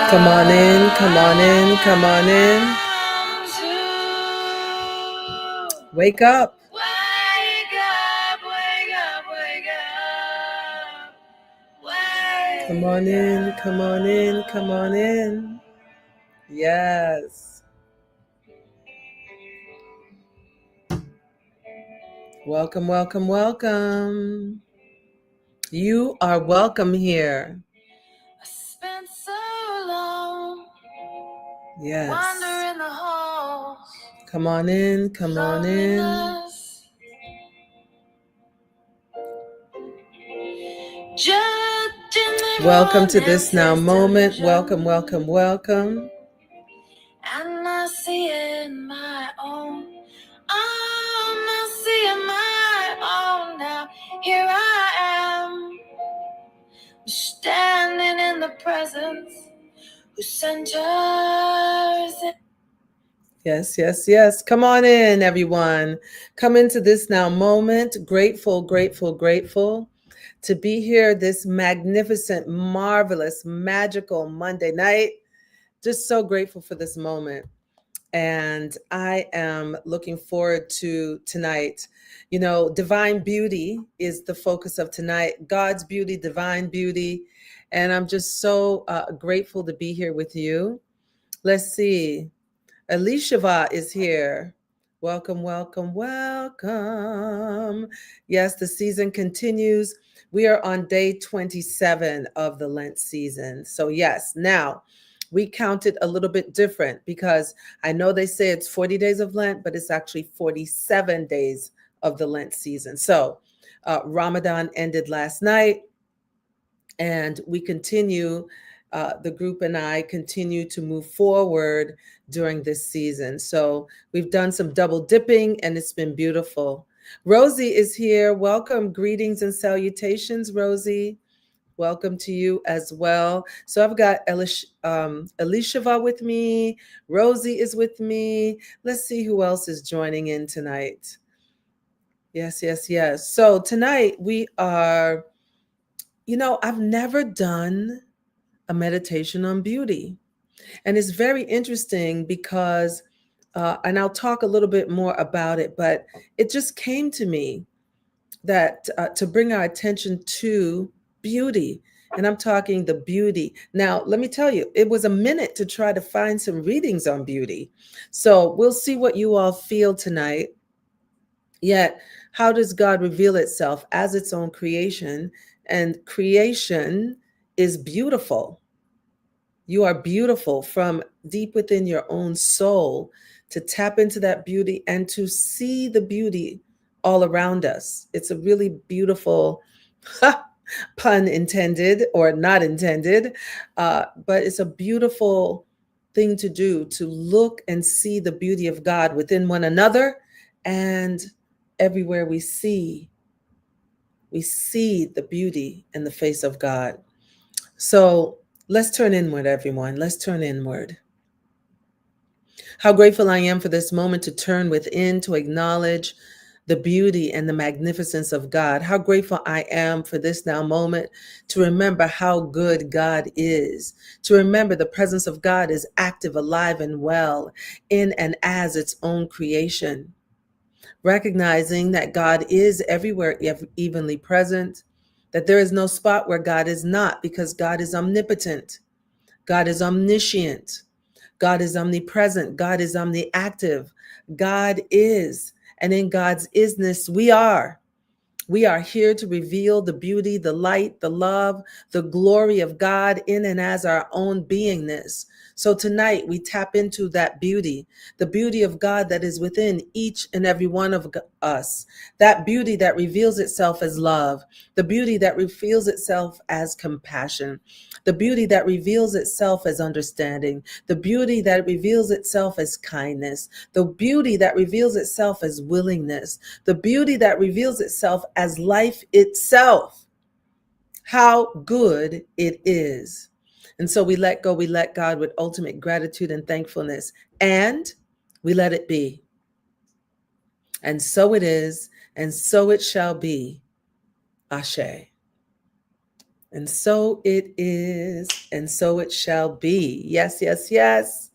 Come on in, come on in, come on in. Wake up. Come on in, come on in, come on in. Yes. Welcome, welcome, welcome. You are welcome here. I spent so long Yes. wandering the halls. Come on in, come on in. Welcome to this now moment. Welcome, welcome, welcome. And I see in my own. I see in my own now. Here I am, standing in the presence who centers it. Yes, yes, yes. Come on in, everyone. Come into this now moment. Grateful, grateful, grateful to be here this magnificent, marvelous, magical Monday night. Just so grateful for this moment. And I am looking forward to tonight. You know, divine beauty is the focus of tonight. God's beauty, divine beauty. And I'm just so grateful to be here with you. Let's see. Elishava is here. Welcome, welcome, welcome. Yes, the season continues. We are on day 27 of the Lent season. So, yes, now we count it a little bit different because I know they say it's 40 days of Lent, but it's actually 47 days of the Lent season. So, Ramadan ended last night, and we continue. The group and I continue to move forward during this season. So we've done some double dipping and it's been beautiful. Rosie is here. Welcome. Greetings and salutations, Rosie. Welcome to you as well. So I've got Elishava with me. Rosie is with me. Let's see who else is joining in tonight. Yes, yes, yes. So tonight we are, I've never done a meditation on beauty. And it's very interesting because, and I'll talk a little bit more about it, but it just came to me that to bring our attention to beauty. And I'm talking the beauty. Now, let me tell you, it was a minute to try to find some readings on beauty. So we'll see what you all feel tonight. Yet, how does God reveal itself as its own creation? And creation is beautiful. You are beautiful from deep within your own soul, to tap into that beauty and to see the beauty all around us. It's a really beautiful, pun intended or not intended, but it's a beautiful thing to do, to look and see the beauty of God within one another and everywhere we see the beauty in the face of God. So let's turn inward, everyone. Let's turn inward. How grateful I am for this moment to turn within, to acknowledge the beauty and the magnificence of God. How grateful I am for this now moment to remember how good God is, to remember the presence of God is active, alive, and well in and as its own creation. Recognizing that God is everywhere, evenly present, that there is no spot where God is not, because God is omnipotent, God is omniscient, God is omnipresent, God is omniactive, God is, and in God's isness we are. We are here to reveal the beauty, the light, the love, the glory of God in and as our own beingness. So tonight we tap into that beauty, the beauty of God that is within each and every one of us, that beauty that reveals itself as love, the beauty that reveals itself as compassion, the beauty that reveals itself as understanding, the beauty that reveals itself as kindness, the beauty that reveals itself as willingness, the beauty that reveals itself as life itself. How good it is. And so we let go, we let God with ultimate gratitude and thankfulness, and we let it be. And so it is, and so it shall be. Ashe. And so it is, and so it shall be. Yes, yes, yes.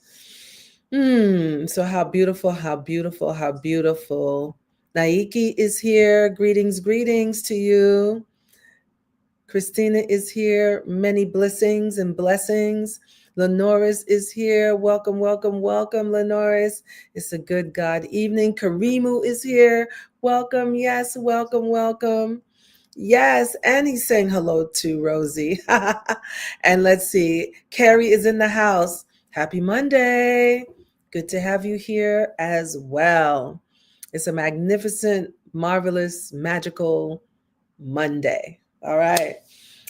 So how beautiful, how beautiful, how beautiful. Naiki is here. Greetings, greetings to you. Christina is here. Many blessings and blessings. Lenoris is here. Welcome, welcome, welcome, Lenoris. It's a good God evening. Karimu is here. Welcome. Yes, welcome, welcome. Yes, and he's saying hello to Rosie. And let's see, Carrie is in the house. Happy Monday. Good to have you here as well. It's a magnificent, marvelous, magical Monday. All right.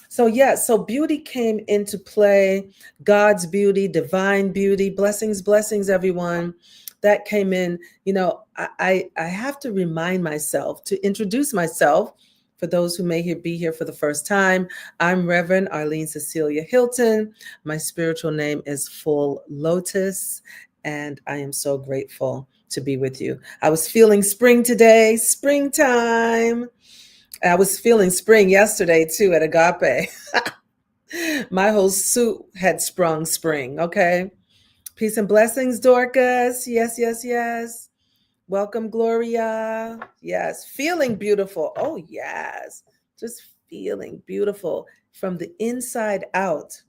So, yeah, so beauty came into play, God's beauty, divine beauty, blessings, blessings, everyone. That came in. I have to remind myself to introduce myself for those who may be here for the first time. I'm Reverend Arlene Cecilia Hilton. My spiritual name is Full Lotus, and I am so grateful to be with you. I was feeling spring today, springtime. I was feeling spring yesterday too at Agape. My whole suit had sprung spring, okay? Peace and blessings, Dorcas. Yes, yes, yes. Welcome, Gloria. Yes, feeling beautiful. Oh, yes. Just feeling beautiful from the inside out.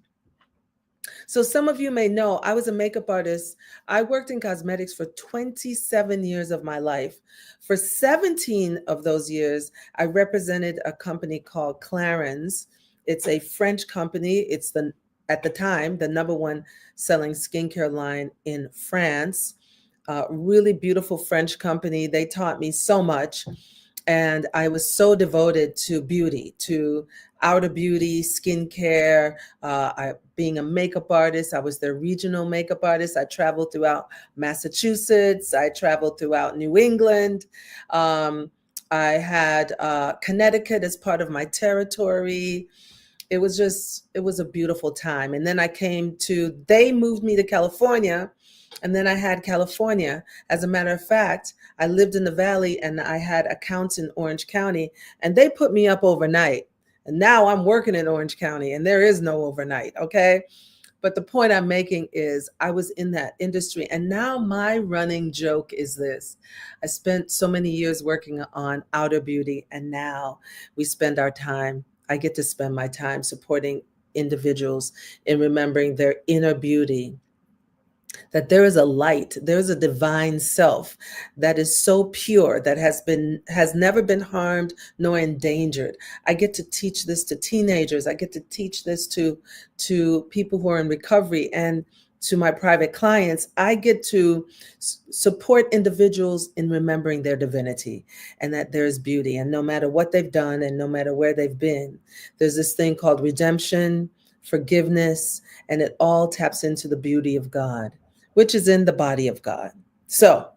So, some of you may know I was a makeup artist. I worked in cosmetics for 27 years of my life. For 17 of those years, I represented a company called Clarins. It's a French company. It's at the time, the number one selling skincare line in France. Really beautiful French company. They taught me so much. And I was so devoted to beauty, to outer beauty, skincare. Being a makeup artist, I was their regional makeup artist. I traveled throughout Massachusetts. I traveled throughout New England. I had Connecticut as part of my territory. It was a beautiful time. And then they moved me to California, and then I had California. As a matter of fact, I lived in the Valley and I had accounts in Orange County, and they put me up overnight. And now I'm working in Orange County and there is no overnight. Okay. But the point I'm making is I was in that industry. And now my running joke is this: I spent so many years working on outer beauty, and now I get to spend my time supporting individuals in remembering their inner beauty, that there is a light, there is a divine self that is so pure, that has never been harmed nor endangered. I get to teach this to teenagers. I get to teach this to people who are in recovery, and to my private clients. I get to support individuals in remembering their divinity, and that there's beauty, and no matter what they've done and no matter where they've been, there's this thing called redemption, forgiveness, and it all taps into the beauty of God, which is in the body of God. So,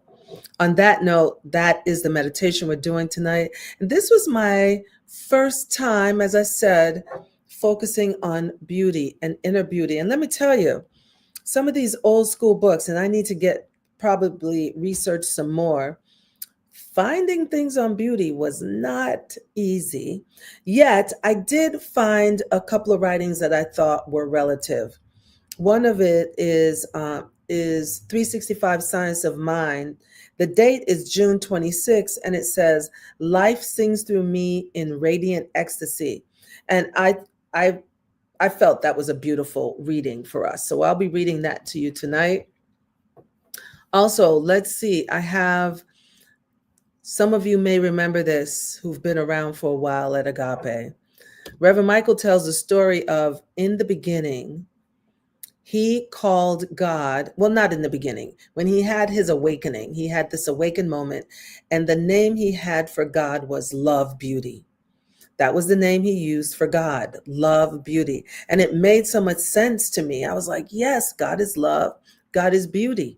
on that note, that is the meditation we're doing tonight. And this was my first time, as I said, focusing on beauty and inner beauty. And let me tell you, some of these old school books, and I need to probably research some more. Finding things on beauty was not easy, yet I did find a couple of writings that I thought were relative. One of it is 365 Science of Mind. The date is June 26, and it says, "Life sings through me in radiant ecstasy." And I felt that was a beautiful reading for us. So I'll be reading that to you tonight. Also, let's see. I have some of you may remember this who've been around for a while at Agape. Reverend Michael tells the story of, in the beginning, he called God, well, not in the beginning, when he had his awakening, he had this awakened moment, and the name he had for God was Love Beauty. That was the name he used for God, Love Beauty. And it made so much sense to me. I was like, yes, God is love, God is beauty.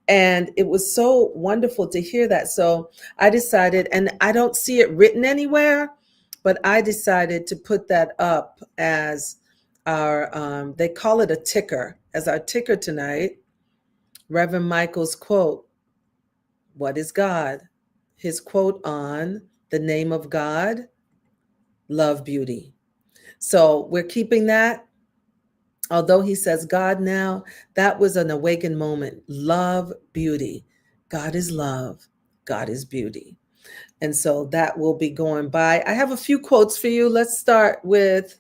And it was so wonderful to hear that. So I decided, and I don't see it written anywhere, but I decided to put that up as they call it a ticker, as our ticker tonight. Reverend Michael's quote, "What is God?" His quote on the name of God, Love Beauty. So we're keeping that. Although he says God now, that was an awakened moment. Love, beauty. God is love. God is beauty. And so that will be going by. I have a few quotes for you. Let's start with,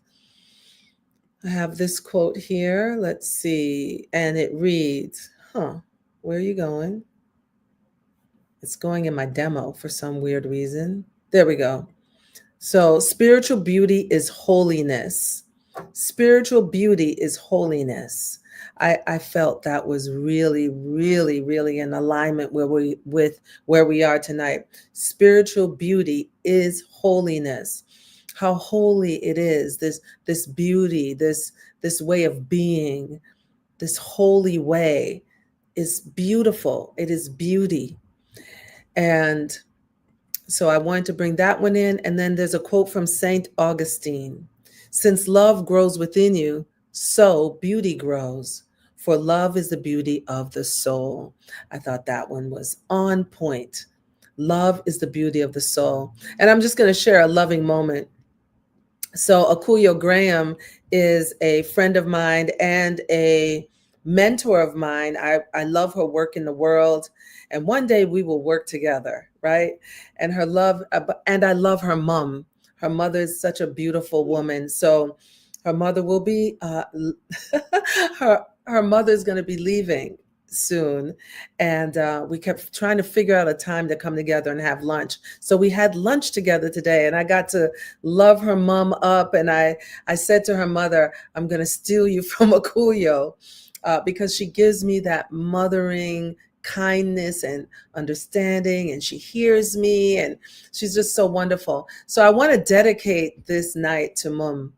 I have this quote here. Let's see. And it reads, where are you going? It's going in my demo for some weird reason. There we go. So, spiritual beauty is holiness. Spiritual beauty is holiness. I felt that was really, really, really in alignment with where we are tonight. Spiritual beauty is holiness. How holy it is, this beauty, this way of being, this holy way is beautiful. It is beauty. And so I wanted to bring that one in. And then there's a quote from Saint Augustine. Since love grows within you, so beauty grows. For love is the beauty of the soul. I thought that one was on point. Love is the beauty of the soul. And I'm just going to share a loving moment. So Akuyo Graham is a friend of mine and a mentor of mine. I love her work in the world. And one day we will work together, right? And her love, and I love her mom. Her mother is such a beautiful woman. So her mother will be, her mother's going to be leaving soon. And we kept trying to figure out a time to come together and have lunch. So we had lunch together today, and I got to love her mom up. And I said to her mother, I'm going to steal you from Akuyo because she gives me that mothering kindness and understanding, and she hears me, and she's just so wonderful. So I want to dedicate this night to Mum.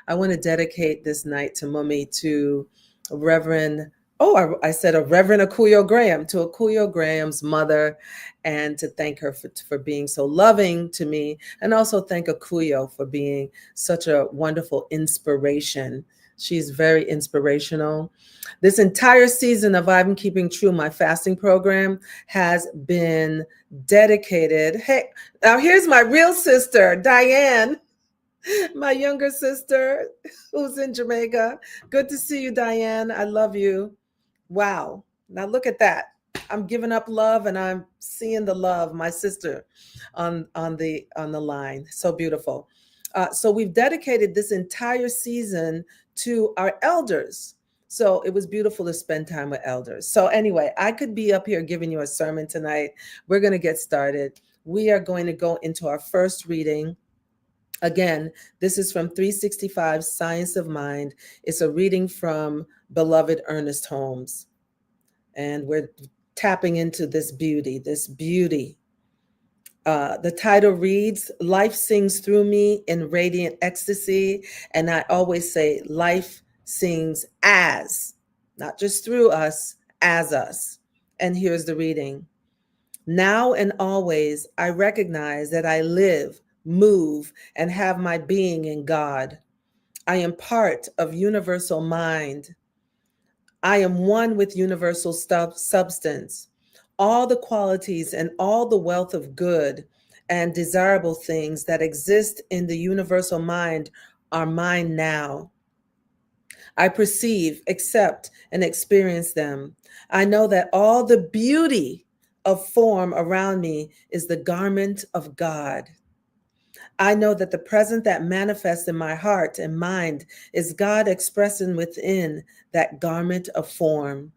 I want to dedicate this night to Mummy, to Reverend, I said a Reverend Akuyo Graham, to Akuyo Graham's mother, and to thank her for being so loving to me, and also thank Akuyo for being such a wonderful inspiration. She's very inspirational. This entire season of I'm Keeping True, my fasting program, has been dedicated. Hey, now here's my real sister, Diane, my younger sister who's in Jamaica. Good to see you, Diane. I love you. Wow. Now look at that. I'm giving up love and I'm seeing the love, my sister on the line. So beautiful. So we've dedicated this entire season to our elders. So it was beautiful to spend time with elders. So anyway, I could be up here giving you a sermon tonight. We're going to get started. We are going to go into our first reading. Again, this is from 365 Science of Mind. It's a reading from beloved Ernest Holmes. And we're tapping into this beauty, the title reads, Life Sings Through Me in Radiant Ecstasy. And I always say, life sings as, not just through us, as us. And here's the reading. Now and always, I recognize that I live, move, and have my being in God. I am part of universal mind. I am one with universal substance. All the qualities and all the wealth of good and desirable things that exist in the universal mind are mine now. I perceive, accept, and experience them. I know that all the beauty of form around me is the garment of God. I know that the present that manifests in my heart and mind is God expressing within that garment of form.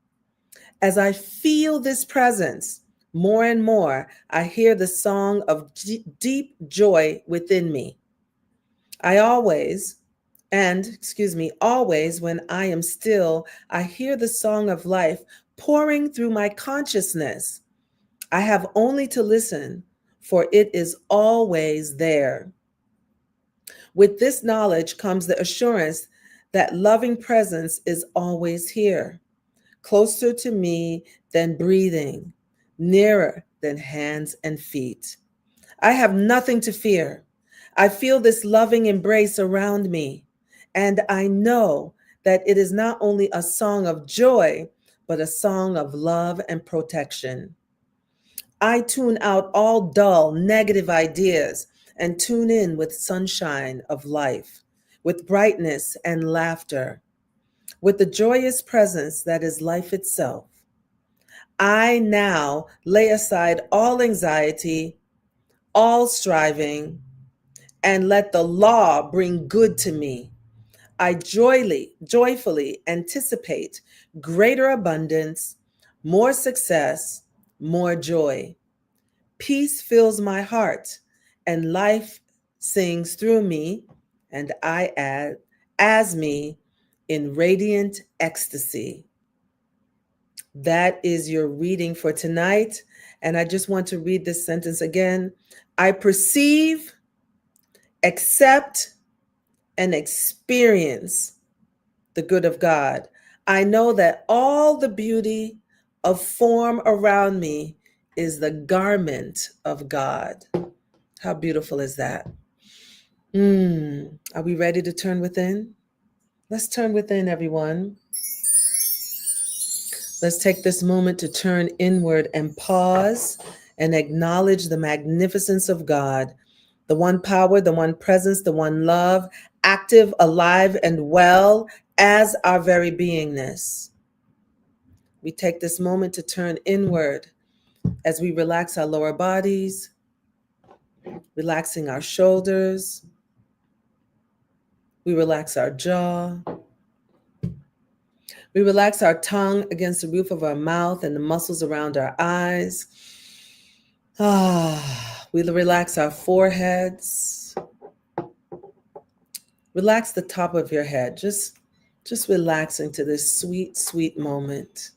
As I feel this presence more and more, I hear the song of deep joy within me. Always when I am still, I hear the song of life pouring through my consciousness. I have only to listen, for it is always there. With this knowledge comes the assurance that loving presence is always here, closer to me than breathing, nearer than hands and feet. I have nothing to fear. I feel this loving embrace around me, and I know that it is not only a song of joy, but a song of love and protection. I tune out all dull, negative ideas and tune in with sunshine of life, with brightness and laughter, with the joyous presence that is life itself. I now lay aside all anxiety, all striving, and let the law bring good to me. I joyfully anticipate greater abundance, more success, more joy. Peace fills my heart, and life sings through me, and I add as me in radiant ecstasy. That is your reading for tonight. And I just want to read this sentence again. I perceive, accept, and experience the good of God. I know that all the beauty of form around me is the garment of God. How beautiful is that? Are we ready to turn within? Let's turn within, everyone. Let's take this moment to turn inward and pause and acknowledge the magnificence of God, the one power, the one presence, the one love, active, alive, and well as our very beingness. We take this moment to turn inward as we relax our lower bodies, relaxing our shoulders. We relax our jaw. We relax our tongue against the roof of our mouth and the muscles around our eyes. We relax our foreheads. Relax the top of your head. Just relaxing to this sweet, sweet moment.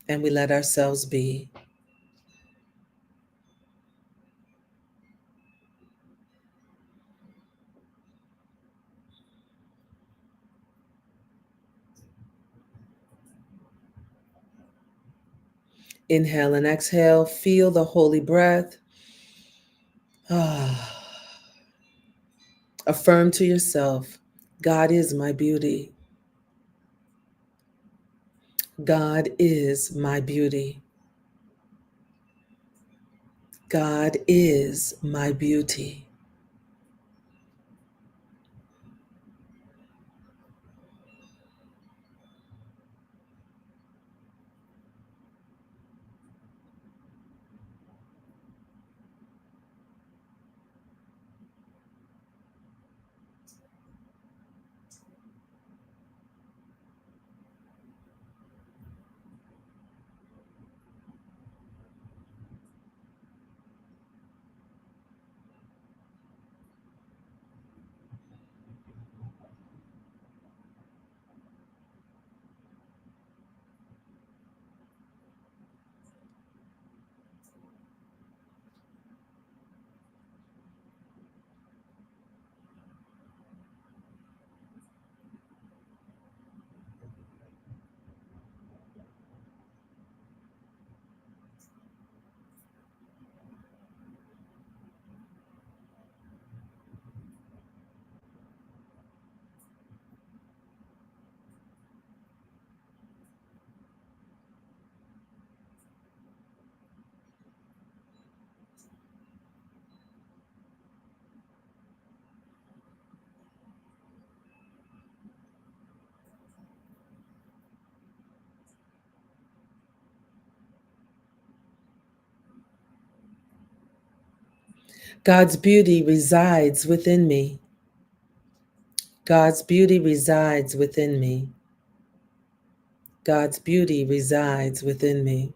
And we let ourselves be. Inhale and exhale. Feel the holy breath. Affirm to yourself, God is my beauty. God is my beauty. God is my beauty. God's beauty resides within me. God's beauty resides within me. God's beauty resides within me.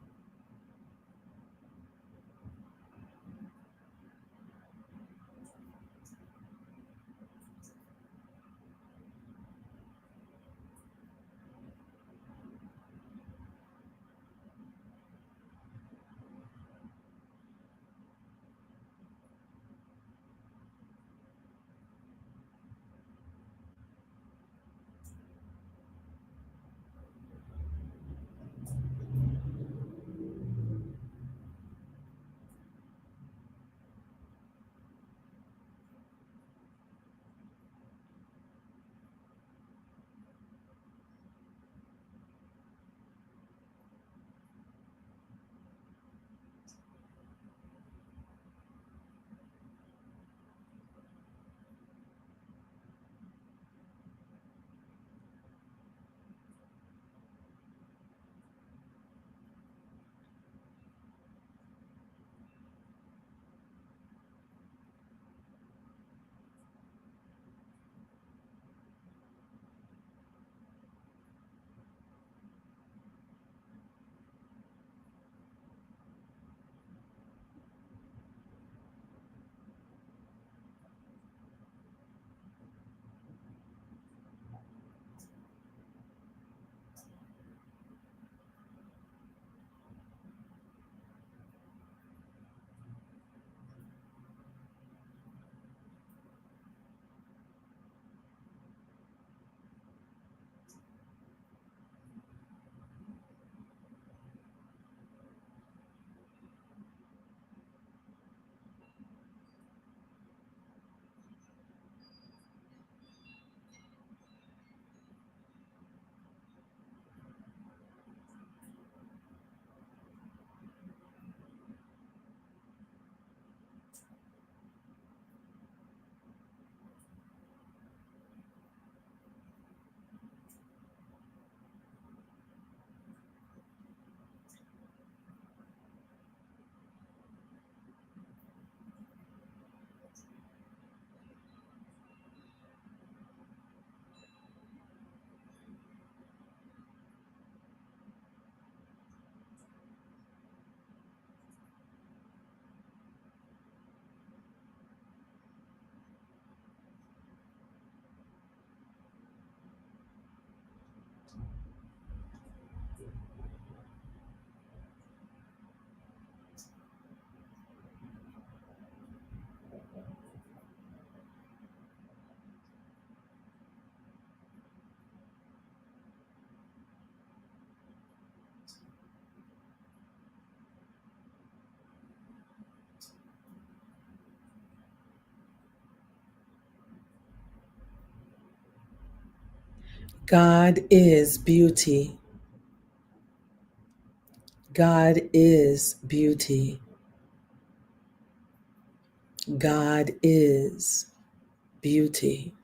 God is beauty. God is beauty. God is beauty.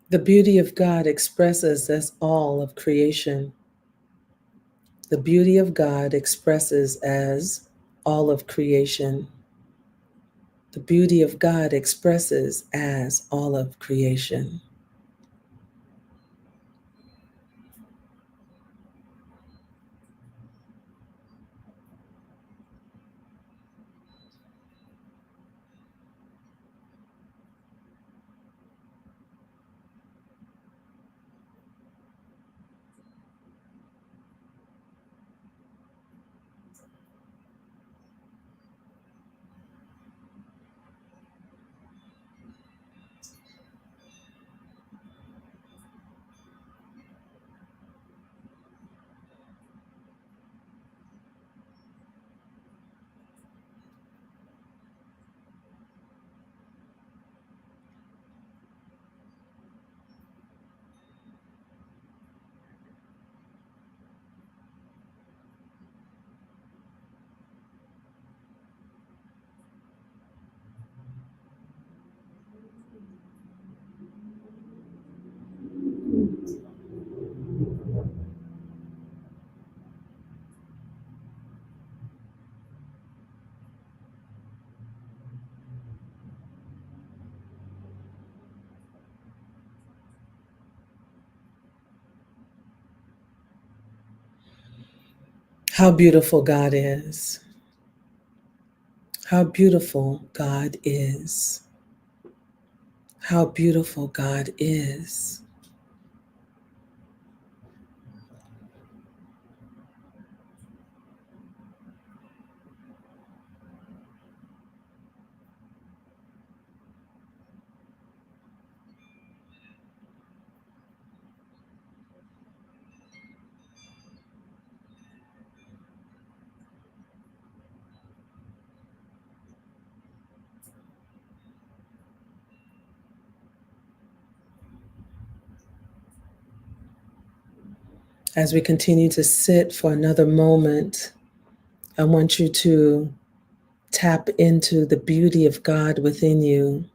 The beauty of God expresses as all of creation. The beauty of God expresses as all of creation. The beauty of God expresses as all of creation. How beautiful God is. How beautiful God is. How beautiful God is. As we continue to sit for another moment, I want you to tap into the beauty of God within you,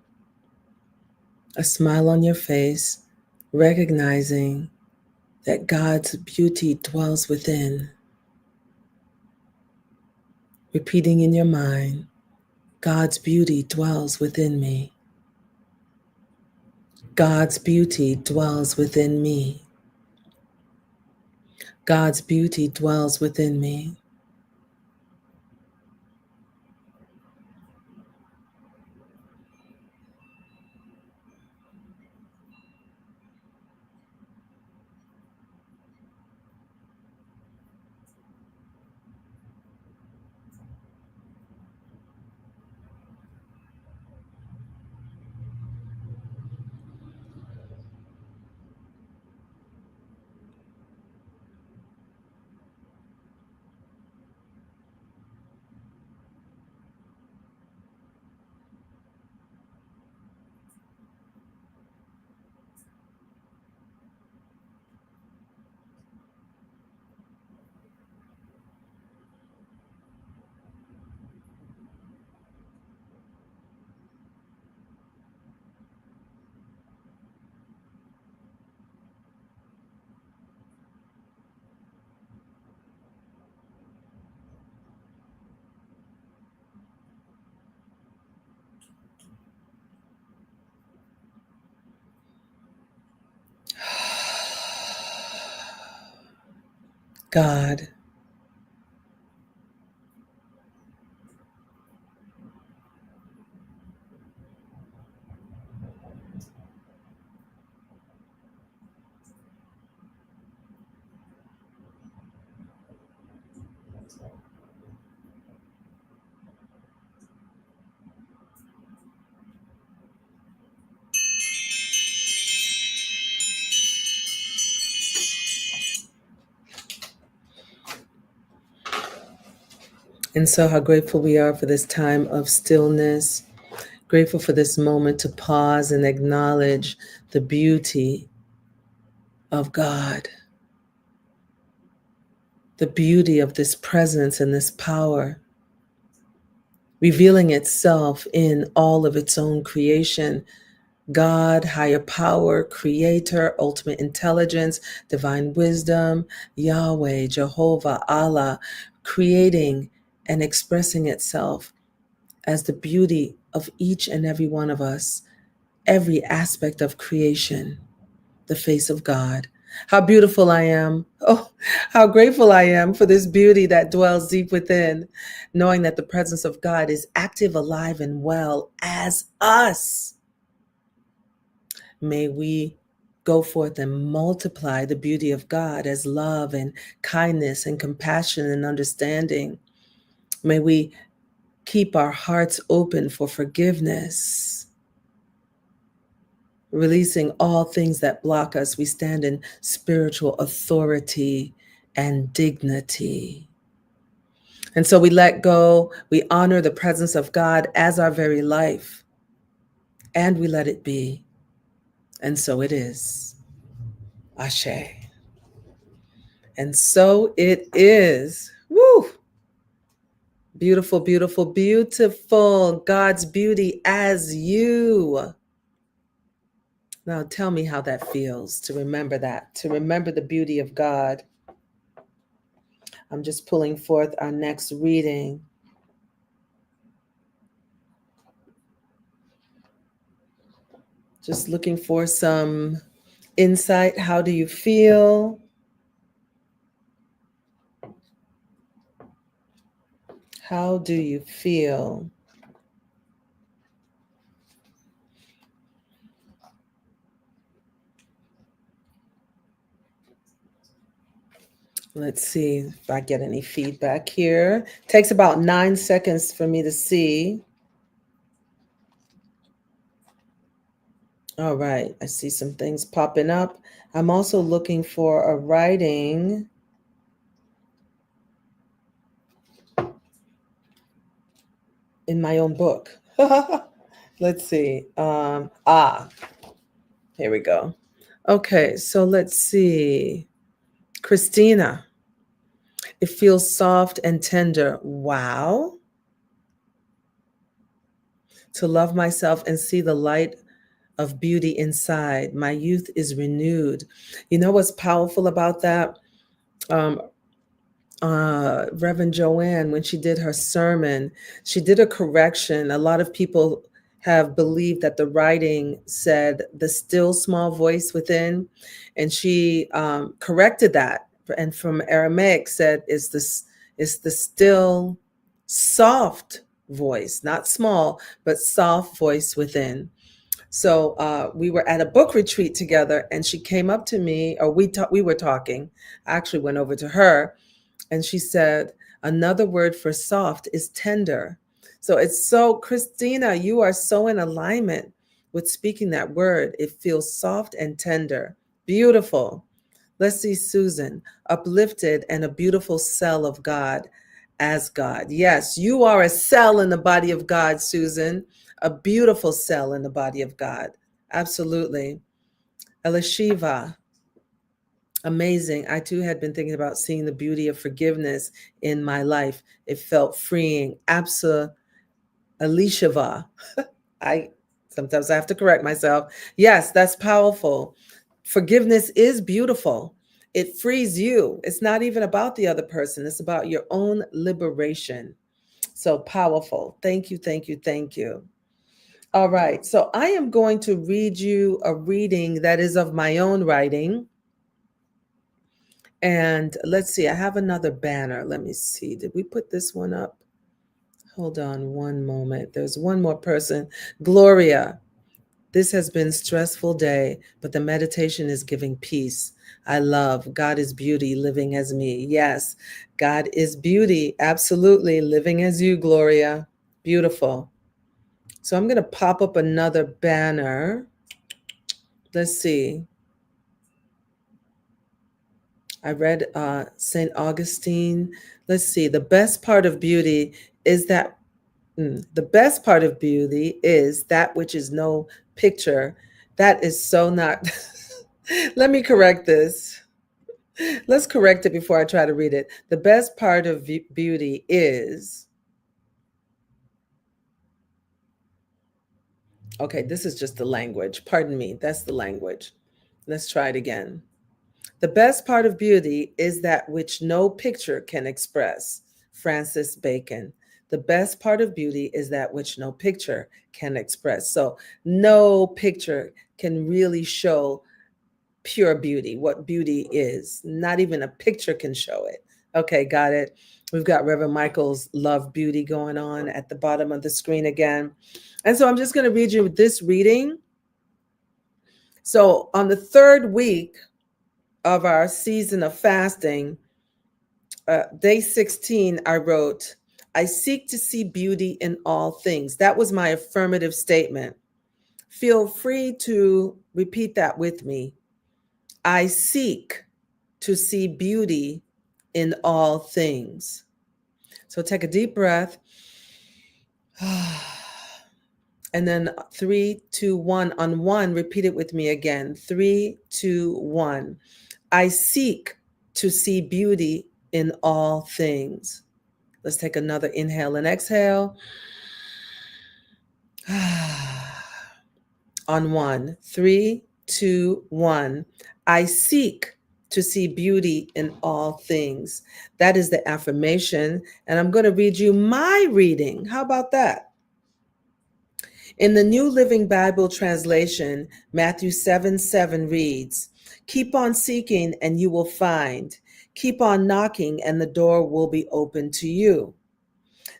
a smile on your face, recognizing that God's beauty dwells within. Repeating in your mind, God's beauty dwells within me. God's beauty dwells within me. God's beauty dwells within me. God. And so, how grateful we are for this time of stillness, grateful for this moment to pause and acknowledge the beauty of God, the beauty of this presence and this power, revealing itself in all of its own creation. God, higher power, creator, ultimate intelligence, divine wisdom, Yahweh, Jehovah, Allah, creating and expressing itself as the beauty of each and every one of us, every aspect of creation, the face of God. How beautiful I am. Oh, how grateful I am for this beauty that dwells deep within, knowing that the presence of God is active, alive, and well as us. May we go forth and multiply the beauty of God as love and kindness and compassion and understanding. May we keep our hearts open for forgiveness, releasing all things that block us. We stand in spiritual authority and dignity. And so we let go, we honor the presence of God as our very life, and we let it be. And so it is. Ashe. And so it is. Woo! Beautiful, beautiful, beautiful. God's beauty as you. Now tell me how that feels to remember that, to remember the beauty of God. I'm just pulling forth our next reading. Just looking for some insight. How do you feel? How do you feel? Let's see if I get any feedback here. Takes about 9 seconds for me to see. All right, I see some things popping up. I'm also looking for a writing. In my own book. Let's see. Here we go. Okay, so let's see. Christina, it feels soft and tender. Wow. To love myself and see the light of beauty inside. My youth is renewed. You know what's powerful about that? Um, Reverend Joanne, when she did her sermon, she did a correction. A lot of people have believed that the writing said the still small voice within, and she corrected that. And from Aramaic said is the still soft voice, not small, but soft voice within. So we were at a book retreat together, and she came up to me, or we were talking. I actually went over to her, and she said, another word for soft is tender. So it's so, Christina, you are so in alignment with speaking that word. It feels soft and tender. Beautiful. Let's see, Susan, uplifted and a beautiful cell of God as God. Yes, you are a cell in the body of God, Susan, a beautiful cell in the body of God. Absolutely. Elishiva, amazing. I too had been thinking about seeing the beauty of forgiveness in my life. It felt freeing. Elisheva. I sometimes I have to correct myself. Yes, that's powerful. Forgiveness is beautiful. It frees you. It's not even about the other person. It's about your own liberation. So powerful. Thank you, thank you, thank you. All right. So I am going to read you a reading that is of my own writing. And let's see, I have another banner. Let me see. Did we put this one up? Hold on one moment. There's one more person. Gloria. This has been a stressful day, but the meditation is giving peace. I love God is beauty living as me. Yes, God is beauty. Absolutely. Living as you, Gloria. Beautiful. So I'm going to pop up another banner. Let's see. I read St. Augustine. Let's see. The best part of beauty is that the best part of beauty is that which is no picture. That is so not. Let me correct this. Let's correct it before I try to read it. The best part of beauty is. Okay, this is just the language. Pardon me. That's the language. Let's try it again. The best part of beauty is that which no picture can express. Francis Bacon. The best part of beauty is that which no picture can express. So, no picture can really show pure beauty, what beauty is. Not even a picture can show it. Okay, got it. We've got Reverend Michael's Love Beauty going on at the bottom of the screen again. And so I'm just going to read you this reading. So, on the third week of our season of fasting, day 16, I wrote, I seek to see beauty in all things. That was my affirmative statement. Feel free to repeat that with me. I seek to see beauty in all things. So take a deep breath. And then 3, 2, 1. On 1, repeat it with me again. 3, 2, 1. I seek to see beauty in all things. Let's take another inhale and exhale. On 1, 3, 2, 1. I seek to see beauty in all things. That is the affirmation. And I'm going to read you my reading. How about that? In the New Living Bible translation, Matthew 7:7 reads, keep on seeking and you will find. Keep on knocking and the door will be open to you.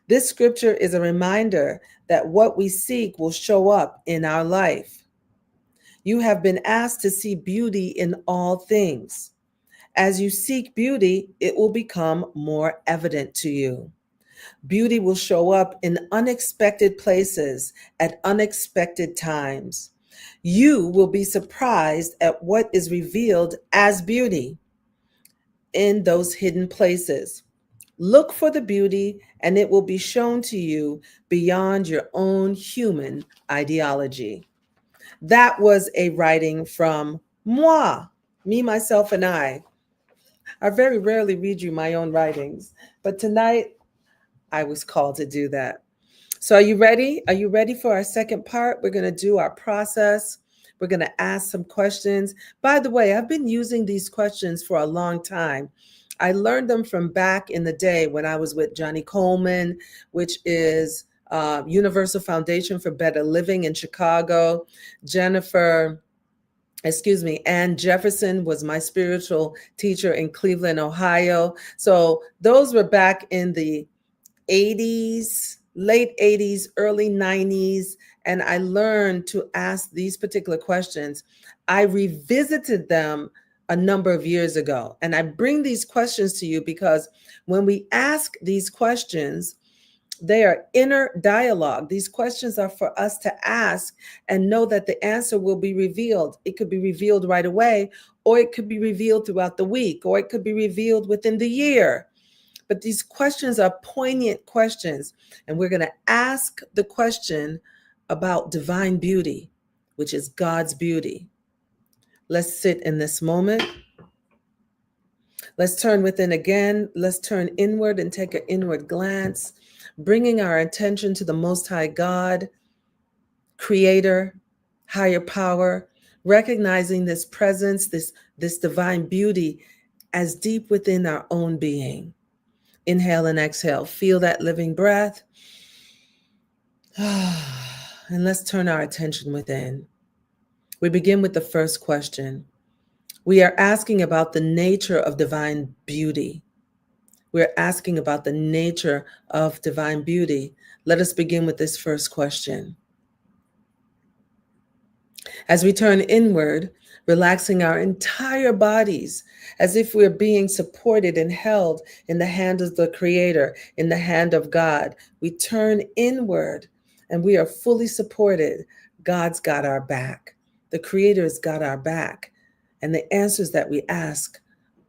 This scripture is a reminder that what we seek will show up in our life. You have been asked to see beauty in all things. As you seek beauty, it will become more evident to you. Beauty will show up in unexpected places at unexpected times. You will be surprised at what is revealed as beauty in those hidden places. Look for the beauty, and it will be shown to you beyond your own human ideology. That was a writing from moi, me, myself, and I. I very rarely read you my own writings, but tonight I was called to do that. So, are you ready? Are you ready for our second part? We're going to do our process. We're going to ask some questions. By the way, I've been using these questions for a long time. I learned them from back in the day when I was with Johnny Coleman, which is Universal Foundation for Better Living in Chicago. Ann Jefferson was my spiritual teacher in Cleveland, Ohio. So those were back in the 80s, late 80s, early 90s, and I learned to ask these particular questions. I revisited them a number of years ago, and I bring these questions to you because when we ask these questions, they are inner dialogue. These questions are for us to ask and know that the answer will be revealed. It could be revealed right away, or it could be revealed throughout the week, or it could be revealed within the year. But these questions are poignant questions, and we're going to ask the question about divine beauty, which is God's beauty. Let's sit in this moment. Let's turn within again. Let's turn inward and take an inward glance, bringing our attention to the Most High God, Creator, higher power, recognizing this presence, this divine beauty as deep within our own being. Inhale and exhale. Feel that living breath. And let's turn our attention within. We begin with the first question. We are asking about the nature of divine beauty. We're asking about the nature of divine beauty. Let us begin with this first question. As we turn inward, relaxing our entire bodies as if we're being supported and held in the hand of the Creator, in the hand of God, we turn inward and we are fully supported. God's got our back. The Creator's got our back. And the answers that we ask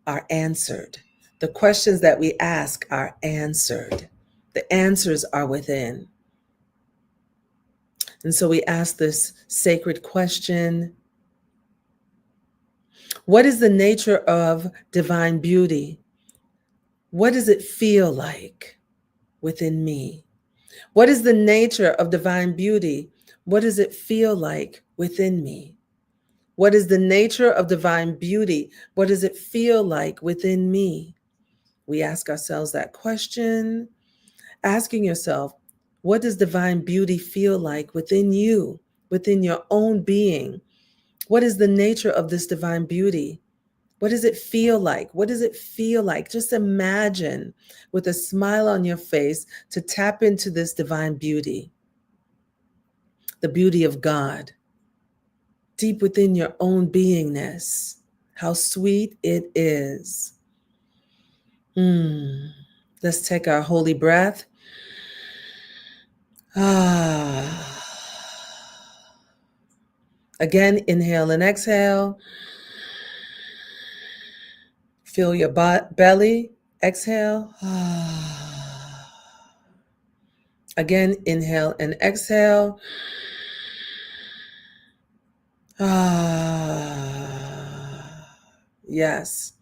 are answered. The questions that we ask are answered. The answers are within. And so we ask this sacred question: what is the nature of divine beauty? What does it feel like within me? What is the nature of divine beauty? What does it feel like within me? What is the nature of divine beauty? What does it feel like within me? We ask ourselves that question, asking yourself, what does divine beauty feel like within you, within your own being? What is the nature of this divine beauty? What does it feel like? What does it feel like? Just imagine with a smile on your face to tap into this divine beauty, the beauty of God, deep within your own beingness. How sweet it is. Let's take our holy breath. Again, inhale and exhale. Fill your belly. Exhale. Again, inhale and exhale. Yes,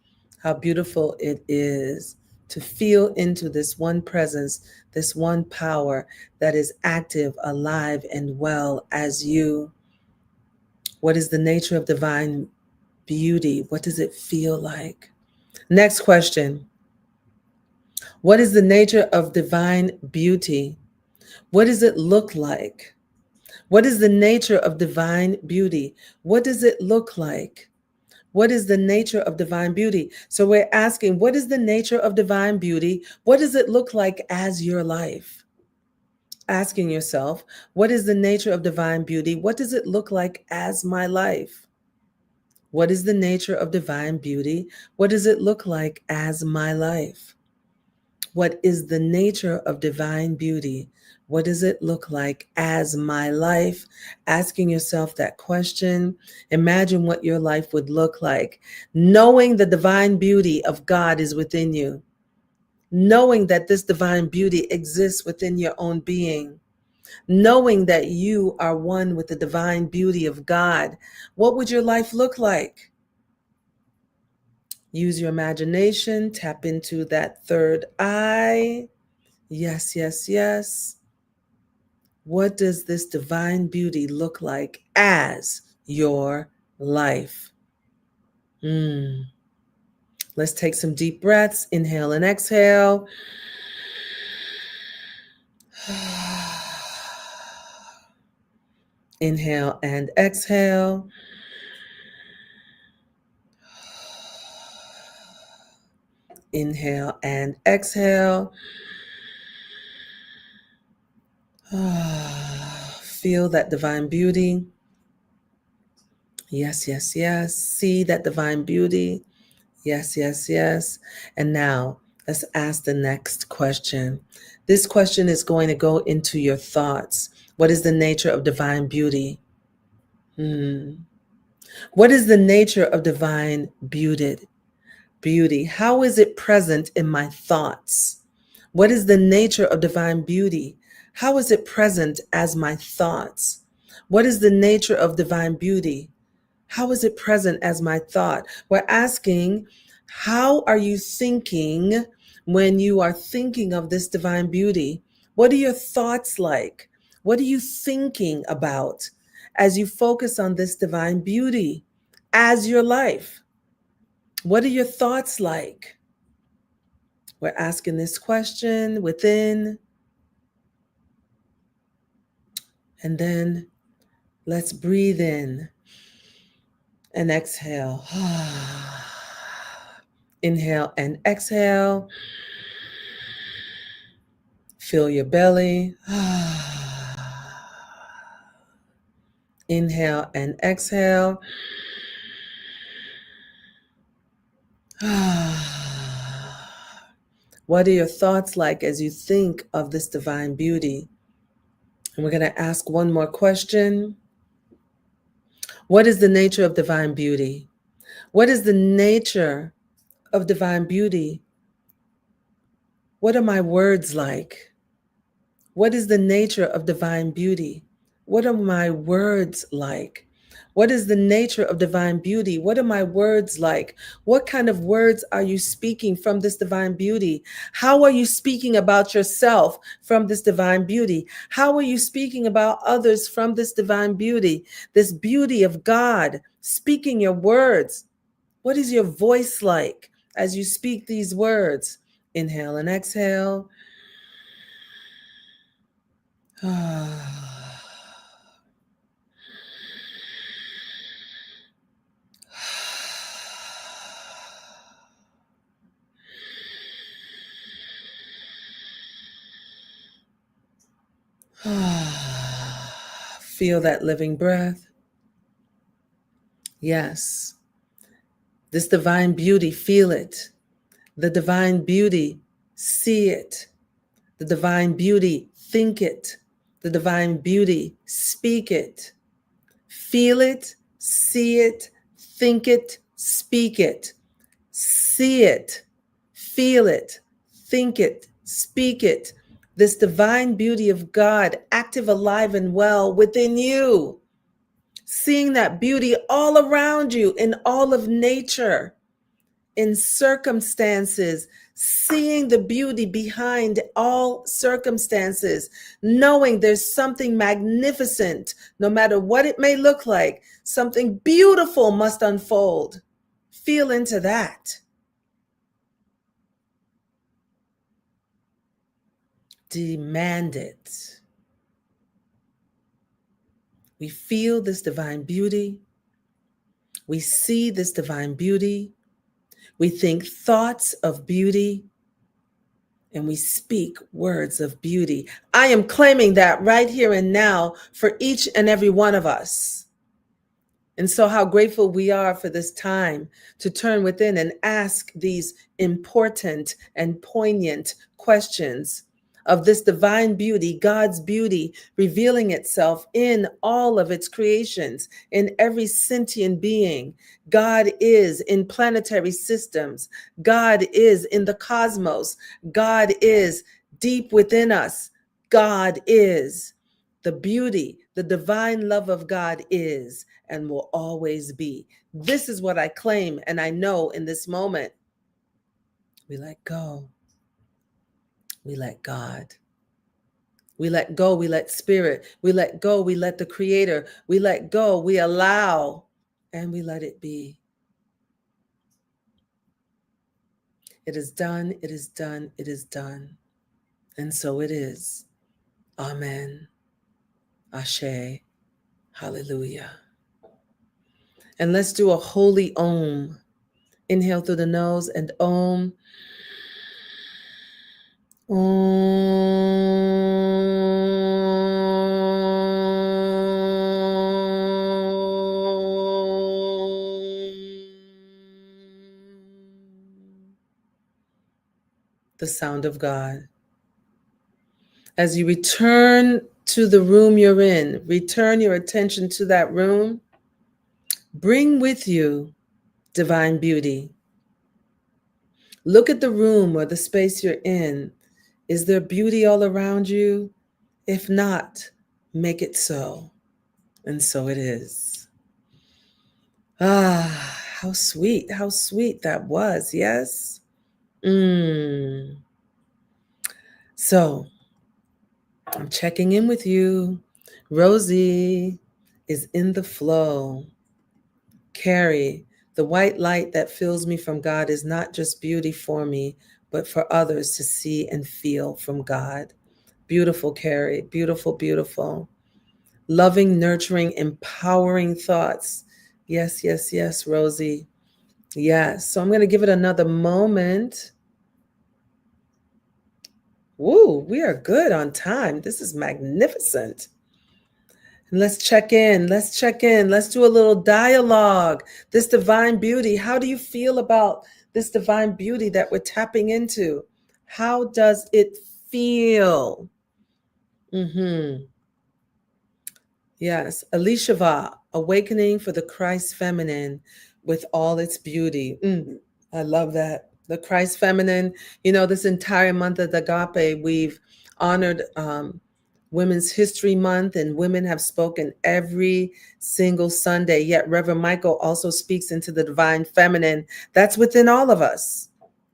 how beautiful it is to feel into this one presence, this one power that is active, alive, and well as you. What is the nature of divine beauty? What does it feel like? Next question. What is the nature of divine beauty? What does it look like? What is the nature of divine beauty? What does it look like? What is the nature of divine beauty? So we're asking, what is the nature of divine beauty? What does it look like as your life? Asking yourself, what is the nature of divine beauty? What does it look like as my life? What is the nature of divine beauty? What does it look like as my life? What is the nature of divine beauty? What does it look like as my life? Asking yourself that question. Imagine what your life would look like, knowing the divine beauty of God is within you, knowing that this divine beauty exists within your own being, knowing that you are one with the divine beauty of God. What would your life look like? Use your imagination, tap into that third eye. Yes, yes, yes. What does this divine beauty look like as your life? Let's take some deep breaths. Inhale and exhale. Inhale and exhale. Inhale and exhale. Feel that divine beauty. Yes, yes, yes. See that divine beauty. Yes, yes, yes. And now let's ask the next question. This question is going to go into your thoughts. What is the nature of divine beauty? What is the nature of divine beauty? How is it present in my thoughts? What is the nature of divine beauty? How is it present as my thoughts? What is the nature of divine beauty? How is it present as my thought? We're asking, how are you thinking when you are thinking of this divine beauty? What are your thoughts like? What are you thinking about as you focus on this divine beauty as your life? What are your thoughts like? We're asking this question within, and then let's breathe in. and exhale. Inhale and exhale. Fill your belly. Inhale and exhale. What are your thoughts like as you think of this divine beauty? And we're going to ask one more question. What is the nature of divine beauty? What is the nature of divine beauty? What are my words like? What is the nature of divine beauty? What are my words like? What is the nature of divine beauty? What are my words like? What kind of words are you speaking from this divine beauty? How are you speaking about yourself from this divine beauty? How are you speaking about others from this divine beauty? This beauty of God, speaking your words. What is your voice like as you speak these words? Inhale and exhale. Feel that living breath. Yes. This divine beauty, feel it. The divine beauty, see it. The divine beauty, think it. The divine beauty, speak it. Feel it, see it, think it, speak it. See it, feel it, think it, speak it. This divine beauty of God, active, alive, and well within you. Seeing that beauty all around you in all of nature, in circumstances, seeing the beauty behind all circumstances, knowing there's something magnificent, no matter what it may look like, something beautiful must unfold. Feel into that. Demand it. We feel this divine beauty. We see this divine beauty. We think thoughts of beauty. And we speak words of beauty. I am claiming that right here and now for each and every one of us. And so how grateful we are for this time to turn within and ask these important and poignant questions of this divine beauty, God's beauty revealing itself in all of its creations, in every sentient being. God is in planetary systems. God is in the cosmos. God is deep within us. God is. The beauty, the divine love of God is and will always be. This is what I claim and I know in this moment. We let go. We let God. We let go. We let spirit. We let go. We let the creator. We let go. We allow and we let it be. It is done. It is done. It is done. And so it is. Amen. Ashe. Hallelujah. And let's do a holy Om. Inhale through the nose and Om. The sound of God. As you return to the room you're in, return your attention to that room. Bring with you divine beauty. Look at the room or the space you're in. Is there beauty all around you? If not, make it so. And so it is. How sweet that was, yes? So, I'm checking in with you. Rosie is in the flow. Carrie, the white light that fills me from God is not just beauty for me, but for others to see and feel from God. Beautiful, Carrie. Beautiful, beautiful. Loving, nurturing, empowering thoughts. Yes, yes, yes, Rosie. Yes. So I'm going to give it another moment. Woo, we are good on time. This is magnificent. And let's check in. Let's check in. Let's do a little dialogue. This divine beauty. How do you feel about this divine beauty that we're tapping into? How does it feel? Mm-hmm. Yes. Elishava, awakening for the Christ feminine with all its beauty. I love that. The Christ feminine, this entire month of the Agape, we've honored Women's History Month, and women have spoken every single Sunday. Yet Reverend Michael also speaks into the divine feminine that's within all of us,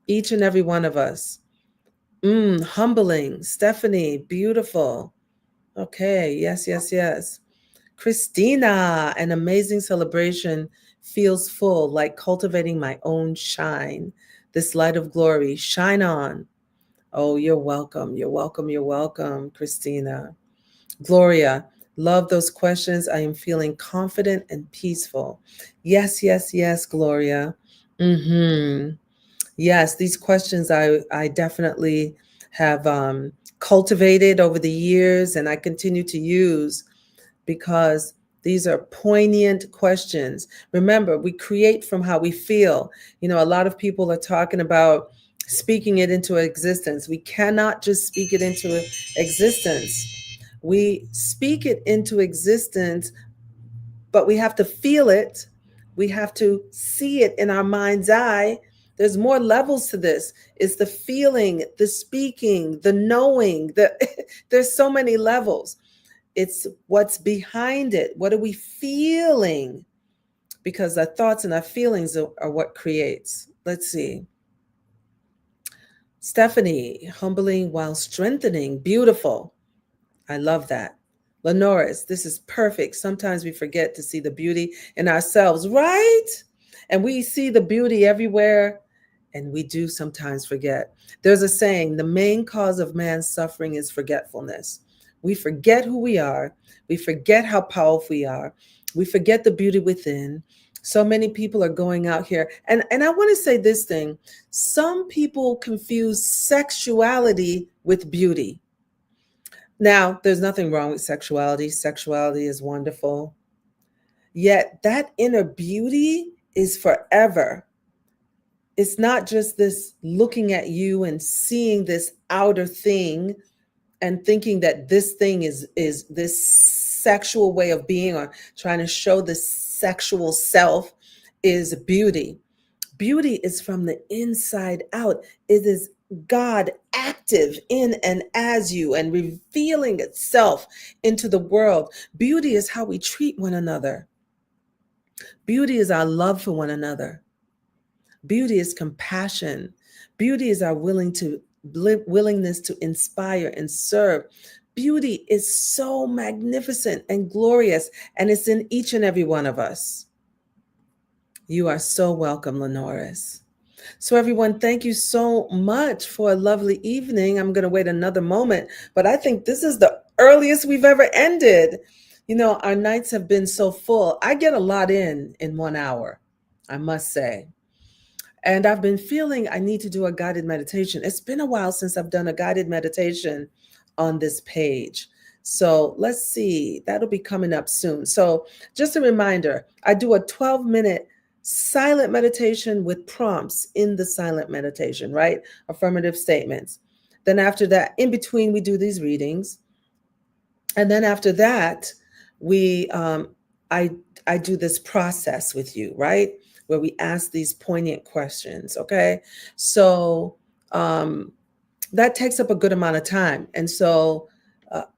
each and every one of us. Humbling. Stephanie, beautiful. Okay, yes, yes, yes. Christina, an amazing celebration feels full, like cultivating my own shine. This light of glory, shine on. Oh, you're welcome. You're welcome. You're welcome, Christina. Gloria, love those questions. I am feeling confident and peaceful. Yes, yes, yes, Gloria. Mm-hmm. Yes, these questions I definitely have cultivated over the years, and I continue to use because these are poignant questions. Remember, we create from how we feel. A lot of people are talking about speaking it into existence. We cannot just speak it into existence. We speak it into existence, but we have to feel it. We have to see it in our mind's eye. There's more levels to this. It's the feeling, the speaking, the knowing. There's so many levels. It's what's behind it. What are we feeling? Because our thoughts and our feelings are what creates. Let's see. Stephanie, humbling while strengthening. Beautiful. I love that. Lenoris, this is perfect. Sometimes we forget to see the beauty in ourselves, right? And we see the beauty everywhere, and we do sometimes forget. There's a saying, the main cause of man's suffering is forgetfulness. We forget who we are. We forget how powerful we are. We forget the beauty within. So many people are going out here. And I want to say this thing. Some people confuse sexuality with beauty. Now, there's nothing wrong with sexuality. Sexuality is wonderful. Yet that inner beauty is forever. It's not just this looking at you and seeing this outer thing and thinking that this thing is this sexual way of being, or trying to show the sexual self is beauty. Beauty is from the inside out. It is God active in and as you and revealing itself into the world. Beauty is how we treat one another. Beauty is our love for one another. Beauty is compassion. Beauty is our willingness to inspire and serve. Beauty is so magnificent and glorious, and it's in each and every one of us. You are so welcome, Lenoris. So, everyone, thank you so much for a lovely evening. I'm going to wait another moment, but I think this is the earliest we've ever ended. Our nights have been so full. I get a lot in 1 hour, I must say. And I've been feeling I need to do a guided meditation. It's been a while since I've done a guided meditation on this page. So let's see, that'll be coming up soon. So just a reminder, I do a 12-minute silent meditation with prompts in the silent meditation, right? Affirmative statements. Then after that, in between, we do these readings. And then after that, we I do this process with you, right? Where we ask these poignant questions. Okay. So that takes up a good amount of time. And so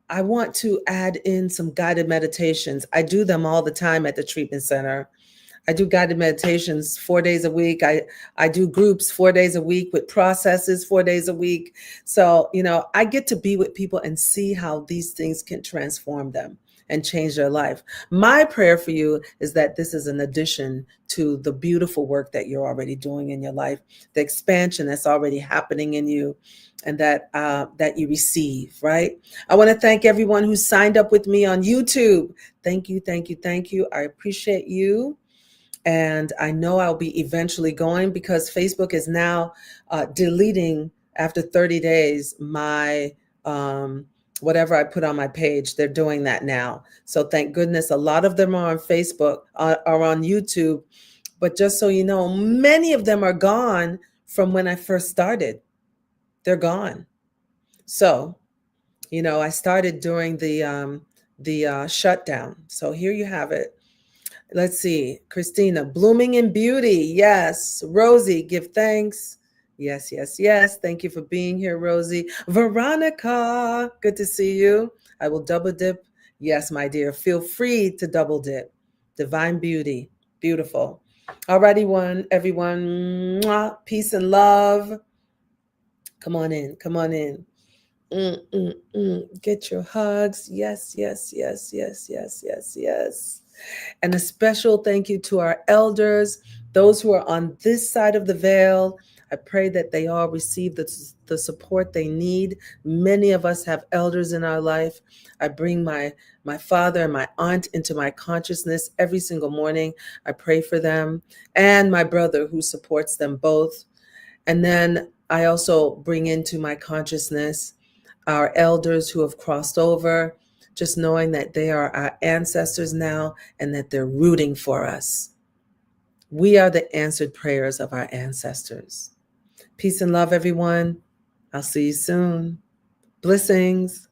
I want to add in some guided meditations. I do them all the time at the treatment center. I do guided meditations 4 days a week. I do groups 4 days a week with processes 4 days a week. So, I get to be with people and see how these things can transform them and change their life. My prayer for you is that this is an addition to the beautiful work that you're already doing in your life, the expansion that's already happening in you, and that you receive, right? I want to thank everyone who signed up with me on YouTube. Thank you, thank you, thank you. I appreciate you. And I know I'll be eventually going because Facebook is now deleting after 30 days my whatever I put on my page. They're doing that now. So thank goodness a lot of them are on Facebook, are on YouTube. But just so you know, many of them are gone from when I first started. They're gone. So, I started during the shutdown. So here you have it. Let's see. Christina, blooming in beauty. Yes. Rosie, give thanks. Yes, yes, yes. Thank you for being here, Rosie. Veronica, good to see you. I will double dip. Yes, my dear. Feel free to double dip. Divine beauty. Beautiful. Alrighty, everyone. Mwah. Peace and love. Come on in. Come on in. Get your hugs. Yes, yes, yes, yes, yes, yes, yes. And a special thank you to our elders, those who are on this side of the veil. I pray that they all receive the support they need. Many of us have elders in our life. I bring my father and my aunt into my consciousness every single morning. I pray for them, and my brother who supports them both. And then I also bring into my consciousness our elders who have crossed over, just knowing that they are our ancestors now and that they're rooting for us. We are the answered prayers of our ancestors. Peace and love, everyone. I'll see you soon. Blessings.